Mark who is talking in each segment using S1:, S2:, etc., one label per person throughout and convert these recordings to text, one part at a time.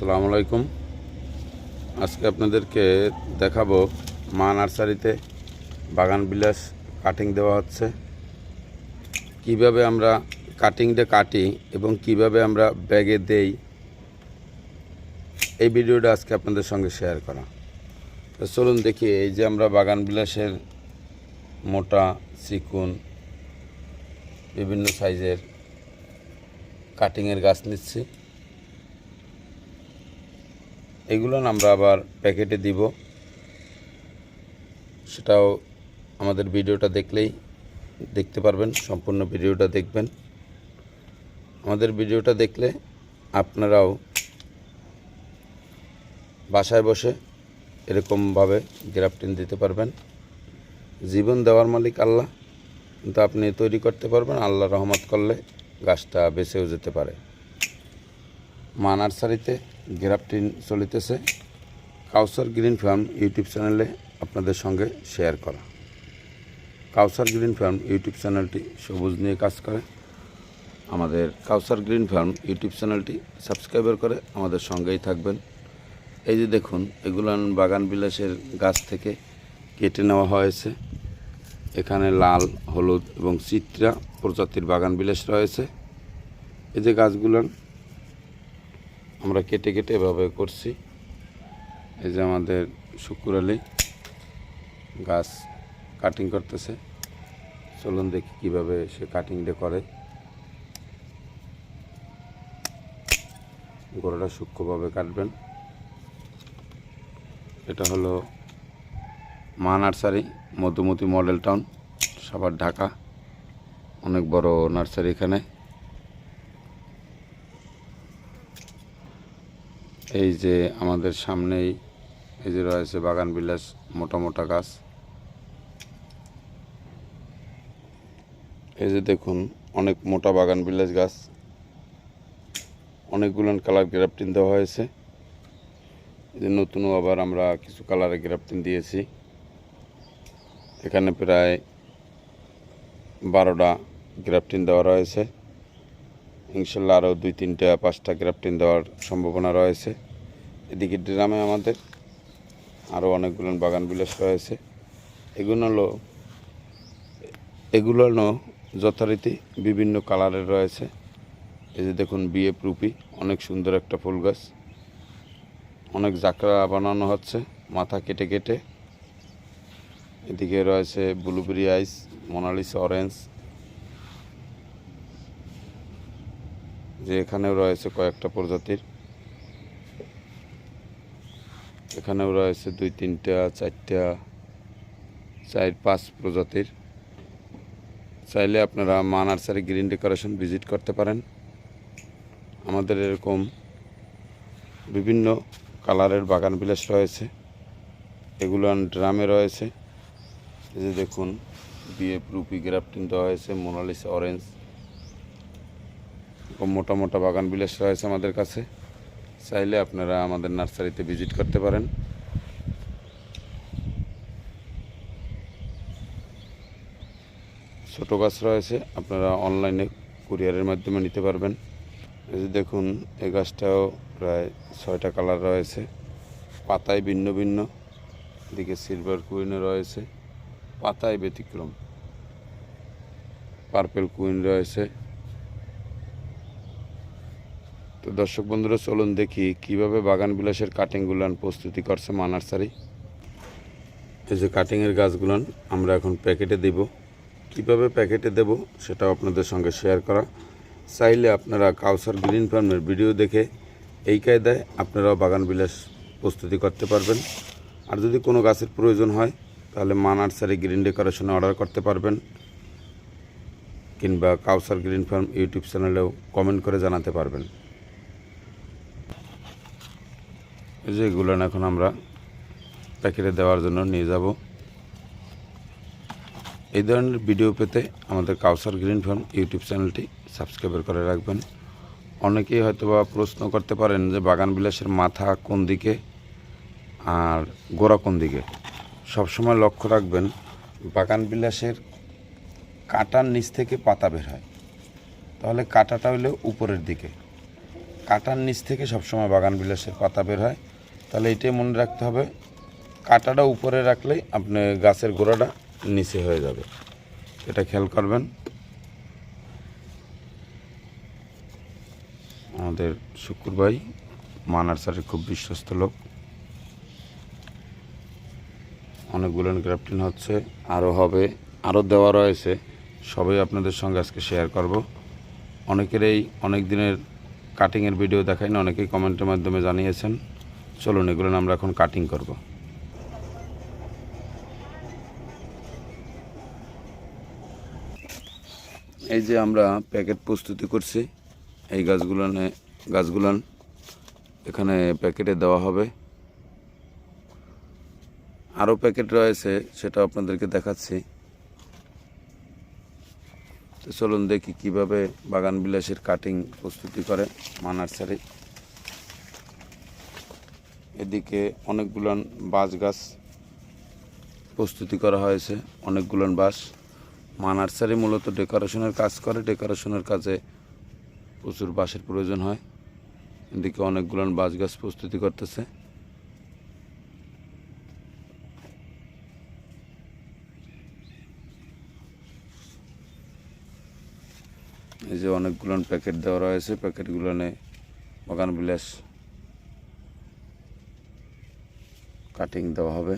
S1: আসসালামু আলাইকুম। আজকে আপনাদেরকে দেখাবো মা নার্সারিতে বাগান বিলাস কাটিং দেওয়া হচ্ছে, কিভাবে আমরা কাটিংটা কাটি এবং কিভাবে আমরা ব্যাগে দেই। এই ভিডিওটা আজকে আপনাদের সঙ্গে শেয়ার করা। তো চলুন দেখি, এই যে আমরা বাগান বিলাসের মোটা চিকুন বিভিন্ন সাইজের কাটিংয়ের গাছ নিচ্ছি। এগুলো আমরা আবার প্যাকেটে দিব, সেটাও আমাদের ভিডিওটা দেখলেই দেখতে পারবেন। সম্পূর্ণ ভিডিওটা দেখবেন। আমাদের ভিডিওটা দেখলে আপনারাও বাসায় বসে এরকমভাবে গ্রাফটিং দিতে পারবেন। জীবন দেওয়ার মালিক আল্লাহ, কিন্তু আপনি তৈরি করতে পারবেন। আল্লাহ রহমত করলে গাছটা বেঁচেও যেতে পারে। মা নার্সারিতে গ্রাফটিং চলিতেছে, কাউসার গ্রিন ফার্ম ইউটিউব চ্যানেলে আপনাদের সঙ্গে শেয়ার করা। কাউসার গ্রিন ফার্ম ইউটিউব চ্যানেলটি সবুজ নিয়ে কাজ করে। আমাদের কাউসার গ্রিন ফার্ম ইউটিউব চ্যানেলটি সাবস্ক্রাইবার করে আমাদের সঙ্গেই থাকবেন। এই যে দেখুন, এগুলো বাগান বিলাসের গাছ থেকে কেটে নেওয়া হয়েছে। এখানে লাল, হলুদ এবং চিত্রা প্রজাতির বাগান বিলাস রয়েছে। এই যে গাছগুলো আমরা কেটে কেটে এভাবে করছি। এই যে আমাদের শুকুর আলী গাছ কাটিং করতেছে। চলুন দেখি কিভাবে সে কাটিংটা করে। গোড়াটা সূক্ষ্মভাবে কাটবেন। এটা হলো মা nursery, Madhumati model town, Savar, Dhaka. অনেক বড় নার্সারি এখানে। এই যে আমাদের সামনেই এই যে রয়েছে বাগান বিলাস মোটা মোটা গাছ। এই যে দেখুন, অনেক মোটা বাগান বিলাস গাছ, অনেকগুলো কালার গ্রাফটিং দেওয়া হয়েছে। এই যে নতুনও আবার আমরা কিছু কালারে গ্রাফটিং দিয়েছি। এখানে প্রায় 12টা গ্রাফটিং দেওয়া রয়েছে। ইনশাল্লাহ আরও 2-3টা 5টা গ্রাফটিং দেওয়ার সম্ভাবনা রয়েছে। এদিকে ড্রামে আমাদের আরও অনেকগুলো বাগান বিলাস রয়েছে। এগুলো যথারীতি বিভিন্ন কালারের রয়েছে। এই যে দেখুন, বিয়ে রুপি, অনেক সুন্দর একটা ফুল গাছ। অনেক জাকড়া বানানো হচ্ছে মাথা কেটে কেটে। এদিকে রয়েছে ব্লুবেরি আইস, মোনালিসা অরেঞ্জ। যে এখানেও রয়েছে কয়েকটা প্রজাতির। এখানেও রয়েছে 2-3টা 4টা 4-5 প্রজাতির। চাইলে আপনারা মা নার্সারি গ্রিন ডেকোরেশন ভিজিট করতে পারেন। আমাদের এরকম বিভিন্ন কালারের বাগান বিলাস রয়েছে। এগুলো ড্রামে রয়েছে। এই যে দেখুন, বিয়ে রুপি গ্রাফটিং দেওয়া হয়েছে, মোনালিসা অরেঞ্জ। মোটা মোটা বাগান বিলাস রয়েছে আমাদের কাছে। চাইলে আপনারা আমাদের নার্সারিতে ভিজিট করতে পারেন। ছোট গাছ রয়েছে, আপনারা অনলাইনে কুরিয়ারের মাধ্যমে নিতে পারবেন। এই যে দেখুন, এই গাছটাও প্রায় 6টা কালার রয়েছে, পাতায় ভিন্ন ভিন্ন। এদিকে সিলভার কুইনও রয়েছে, পাতায় ব্যতিক্রম। পার্পেল কুইন রয়েছে। তো দর্শক বন্ধুরা, চলুন দেখি কিভাবে বাগান বিলাসের কাটিংগুলো প্রস্তুতি করছে মা নার্সারি। এই যে কাটিংয়ের গাছগুলো আমরা এখন প্যাকেটে দেব। কিভাবে প্যাকেটে দেব সেটাও আপনাদের সঙ্গে শেয়ার করা। চাইলে আপনারা কাউসার গ্রিন ফার্মের ভিডিও দেখে এই কায়দায় আপনারাও বাগান বিলাস প্রস্তুতি করতে পারবেন। আর যদি কোনো গাছের প্রয়োজন হয় তাহলে মা নার্সারি গ্রিন ডেকোরেশনে অর্ডার করতে পারবেন, কিংবা কাউসার গ্রিন ফার্ম ইউটিউব চ্যানেলেও কমেন্ট করে জানাতে পারবেন। এই যে এগুলো এখন আমরা প্যাকেটে দেওয়ার জন্য নিয়ে যাব। এই ধরনের ভিডিও পেতে আমাদের কাউসার গ্রিন ফার্ম ইউটিউব চ্যানেলটি সাবস্ক্রাইব করে রাখবেন। অনেকেই হয়তোবা প্রশ্ন করতে পারেন যে বাগান বিলাসের মাথা কোন দিকে আর গোড়া কোন দিকে। সবসময় লক্ষ্য রাখবেন, বাগান বিলাসের কাঁটার নিচ থেকে পাতা বের হয়, তাহলে কাঁটাটা হলো উপরের দিকে, কাটার নিচ থেকে সবসময় বাগান বিলাসের পাতা বের হয়। তাহলে এটাই মনে রাখতে হবে, কাটাটা উপরে রাখলেই আপনি গাছের গোড়াটা নিচে হয়ে যাবে, এটা খেয়াল করবেন। আমাদের শুকুর ভাই মা নার্সারির খুব বিশ্বস্ত লোক, অনেকগুলো গ্রাফটিং হচ্ছে, আরও হবে, আরও দেওয়া রয়েছে, সবই আপনাদের সঙ্গে আজকে শেয়ার করব। অনেকেরই অনেক দিনের কাটিংয়ের ভিডিও দেখাই না, অনেকেই কমেন্টের মাধ্যমে জানিয়েছেন। চলুন এগুলো আমরা এখন কাটিং করব। এই যে আমরা প্যাকেট প্রস্তুতি করছি, এই গাছগুলো এখানে প্যাকেটে দেওয়া হবে। আরও প্যাকেট রয়েছে, সেটা আপনাদেরকে দেখাচ্ছি। তো চলুন দেখি কিভাবে বাগান বিলাসের কাটিং প্রস্তুতি করে মা নার্সারি। এদিকে অনেকগুলো বাঁশ গাছ প্রস্তুতি করা হয়েছে, অনেকগুলো বাঁশ। মা নার্সারি মূলত ডেকোরেশনের কাজ করে, ডেকোরেশনের কাজে প্রচুর বাঁশের প্রয়োজন হয়। এদিকে অনেকগুলো বাঁশ গাছ প্রস্তুতি করতেছে। এই যে অনেকগুলো প্যাকেট দেওয়া রয়েছে, প্যাকেটগুলো বাগান বিলাস কাটিং দেওয়া হবে।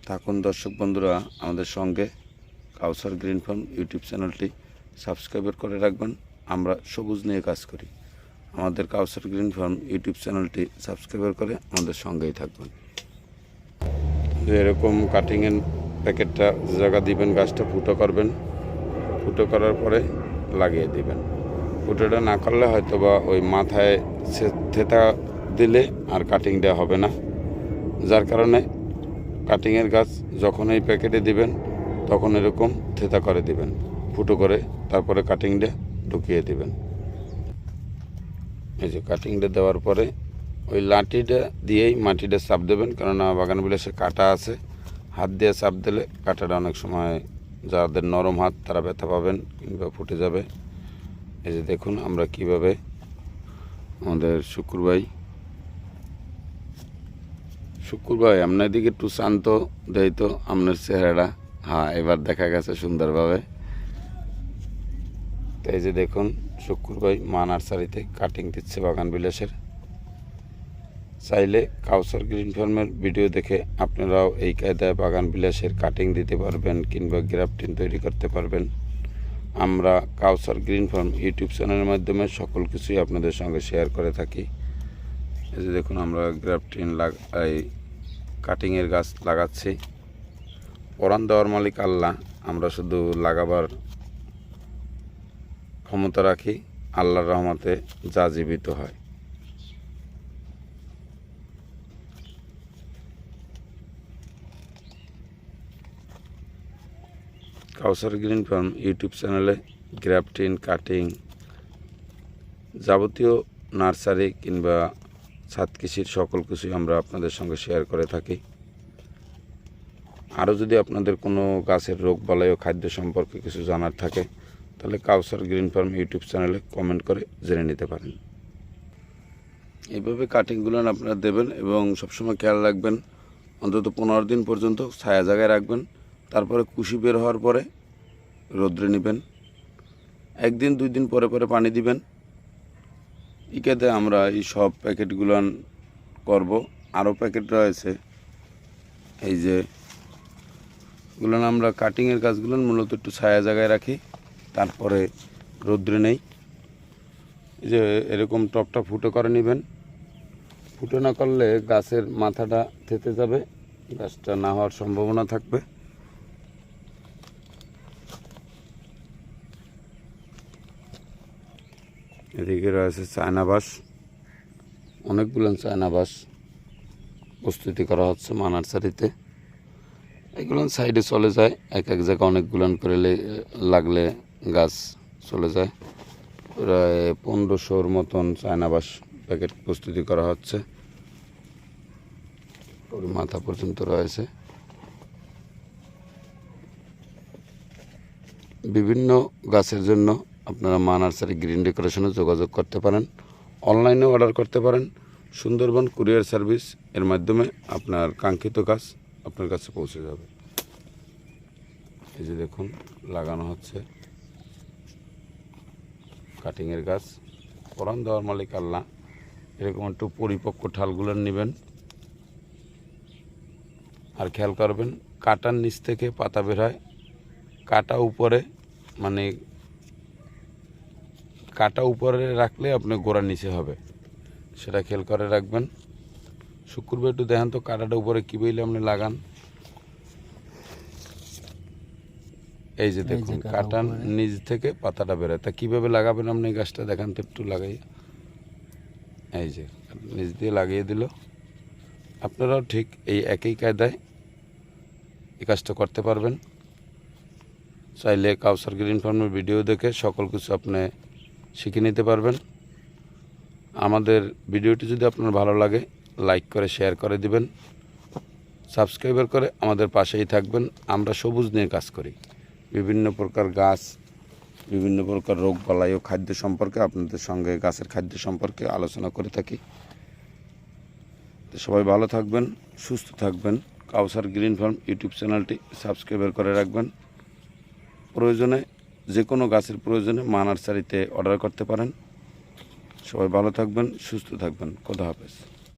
S1: থাকুন দর্শক বন্ধুরা আমাদের সঙ্গে। কাউসার গ্রিন ফার্ম ইউটিউব চ্যানেলটি সাবস্ক্রাইব করে রাখবেন। আমরা সবুজ নিয়ে কাজ করি। আমাদের কাউসার গ্রিন ফার্ম ইউটিউব চ্যানেলটি সাবস্ক্রাইব করে আমাদের সঙ্গেই থাকবেন। এরকম কাটিংয়ের প্যাকেটটা জায়গা দিবেন, গাছটা ফুটো করবেন, ফুটো করার পরে লাগিয়ে দিবেন। ফুটোটা না করলে হয়তো বা ওই মাথায় থেতা দিলে আর কাটিং দেওয়া হবে না, যার কারণে কাটিংয়ের গাছ যখন এই প্যাকেটে দিবেন তখন এরকম থেতা করে দিবেন, ফুটো করে, তারপরে কাটিংটা ঢুকিয়ে দিবেন। এই যে কাটিংটা দেওয়ার পরে ওই লাঠিটা দিয়েই মাটিটা চাপ দেবেন, কেননা বাগান বিলাসে কাটা আছে, হাত দিয়ে চাপ দিলে কাটাটা অনেক সময় যাদের নরম হাত তারা ব্যথা পাবেন কিংবা ফুটে যাবে। এই যে দেখুন আমরা কিভাবে আমাদের শুকুর ভাই আপনার দিকে একটু শান্ত দেয় তো আপনার চেহারাটা। হ্যাঁ, এবার দেখা গেছে সুন্দরভাবে। তো এই যে দেখুন শুকুর ভাই মা নার্সারিতে কাটিং দিচ্ছে বাগান বিলাসের। চাইলে কাউসার গ্রিন ফার্মের ভিডিও দেখে আপনারাও এই কায়দায় বাগান বিলাসের কাটিং দিতে পারবেন কিংবা গ্রাফটিং তৈরি করতে পারবেন। আমরা কাউসার গ্রিন ফার্ম ইউটিউব চ্যানেলের মাধ্যমে সকল কিছুই আপনাদের সঙ্গে শেয়ার করে থাকি। এই যে দেখুন আমরা গ্রাফটিং এই কাটিংয়ের গাছ লাগাচ্ছি। পরাণ দেওয়ার মালিক আল্লাহ, আমরা শুধু লাগাবার ক্ষমতা রাখি, আল্লাহর রহমতে যা জীবিত হয়। কাউসার গ্রিন ফার্ম ইউটিউব চ্যানেলে গ্রাফটিং, কাটিং, যাবতীয় নার্সারি কিংবা ছাদ কৃষির সকল কিছুই আমরা আপনাদের সঙ্গে শেয়ার করে থাকি। আরও যদি আপনাদের কোনো গাছের রোগ বালাই ও খাদ্য সম্পর্কে কিছু জানার থাকে তাহলে কাউসার গ্রিন ফার্ম ইউটিউব চ্যানেলে কমেন্ট করে জেনে নিতে পারেন। এইভাবে কাটিংগুলো আপনারা দেবেন এবং সবসময় খেয়াল রাখবেন অন্তত 15 দিন পর্যন্ত ছায়া জায়গায় রাখবেন। তারপরে কুশি বের হওয়ার পরে রোদ্রে নেবেন। 1 দিন 2 দিন পরে পরে পানি দিবেন। ইকেতে আমরা এই সব প্যাকেটগুলো করব। আরও প্যাকেট রয়েছে, এই যে এগুলো আমরা কাটিংয়ের গাছগুলো মূলত একটু ছায়া জায়গায় রাখি, তারপরে রোদ্রে নেই। এই যে এরকম টপটা ফুটো করে নেবেন। ফুটো না করলে গাছের মাথাটা থেতে যাবে, গাছটা না হওয়ার সম্ভাবনা থাকবে। এদিকে রয়েছে চায়না বাঁশ, অনেকগুলো চায়না বাঁশ প্রস্তুতি করা হচ্ছে মা নার্সারিতে। এগুলো সাইডে চলে যায়, এক এক জায়গায় অনেকগুলো করে লাগলে গাছ চলে যায়। প্রায় 1500-র মতন চায়না বাঁশ প্যাকেট প্রস্তুতি করা হচ্ছে, ওর মাথা পর্যন্ত রয়েছে। বিভিন্ন গাছের জন্য আপনারা মা নার্সারি গ্রিন ডেকোরেশনে যোগাযোগ করতে পারেন, অনলাইনে অর্ডার করতে পারেন। সুন্দরবন কুরিয়ার সার্ভিস এর মাধ্যমে আপনার কাঙ্ক্ষিত গাছ আপনার কাছে পৌঁছে যাবে। এই যে দেখুন লাগানো হচ্ছে কাটিংয়ের গাছ। ফলন দেওয়ার মালিক আল্লাহ। এরকম একটু পরিপক্ক ঠালগুলো নেবেন, আর খেয়াল করবেন কাটার নিচ থেকে পাতা বের হয়, কাটা উপরে মানে কাটা উপরে রাখলে আপনি গোড়ার নিচে হবে, সেটা খেয়াল করে রাখবেন। শুক্রবার একটু দেখেন তো কাটাটা উপরে কী বইলে আপনি লাগান। এই যে দেখুন কাটার নিচ থেকে পাতাটা বেরোয়, তা কীভাবে লাগাবেন আপনি গাছটা দেখান তো একটু লাগাই। এই যে নিচ দিয়ে লাগিয়ে দিল। আপনারাও ঠিক এই একই কায়দায় এই কাজটা করতে পারবেন। চাইলে কাউসার গ্রিন ফার্মের ভিডিও দেখে সকল কিছু আপনি শিখে নিতে পারবেন। আমাদের ভিডিওটি যদি আপনার ভালো লাগে লাইক করে শেয়ার করে দিবেন, সাবস্ক্রাইবার করে আমাদের পাশেই থাকবেন। আমরা সবুজ নিয়ে কাজ করি, বিভিন্ন প্রকার গাছ, বিভিন্ন প্রকার রোগ বালাই ও খাদ্য সম্পর্কে আপনাদের সঙ্গে গাছের খাদ্য সম্পর্কে আলোচনা করে থাকি। তো সবাই ভালো থাকবেন, সুস্থ থাকবেন। কাউসার গ্রিন ফার্ম ইউটিউব চ্যানেলটি সাবস্ক্রাইবার করে রাখবেন। প্রয়োজনে যে কোনো গাছের প্রয়োজনে মা নার্সারিতে অর্ডার করতে পারেন। সবাই ভালো থাকবেন, সুস্থ থাকবেন। খোদা হাফেজ।